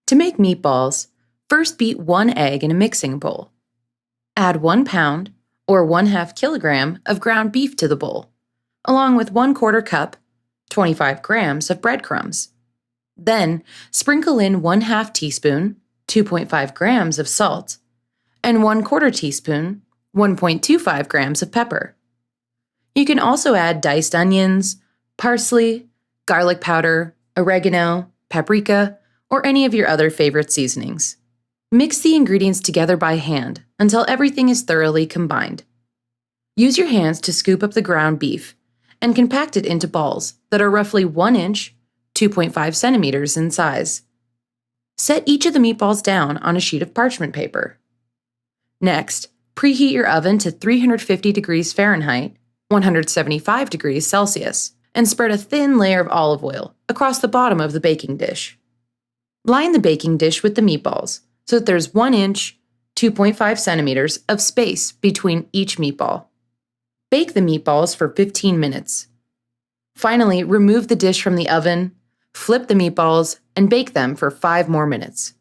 To make meatballs, first beat 1 egg in a mixing bowl. Add 1 pound or 1/2 kilogram of ground beef to the bowl, along with 1/4 cup, 25 grams of breadcrumbs. Then sprinkle in 1/2 teaspoon, 2.5 grams of salt, and 1/4 teaspoon, 1.25 grams of pepper. You can also add diced onions, parsley, garlic powder, oregano, paprika, or any of your other favorite seasonings. Mix the ingredients together by hand until everything is thoroughly combined. Use your hands to scoop up the ground beef and compact it into balls that are roughly 1 inch, 2.5 centimeters in size. Set each of the meatballs down on a sheet of parchment paper. Next, preheat your oven to 350 degrees Fahrenheit, 175 degrees Celsius, and spread a thin layer of olive oil across the bottom of the baking dish. Line the baking dish with the meatballs so that there's 1 inch, 2.5 centimeters of space between each meatball. Bake the meatballs for 15 minutes. Finally, remove the dish from the oven, flip the meatballs, and bake them for 5 more minutes.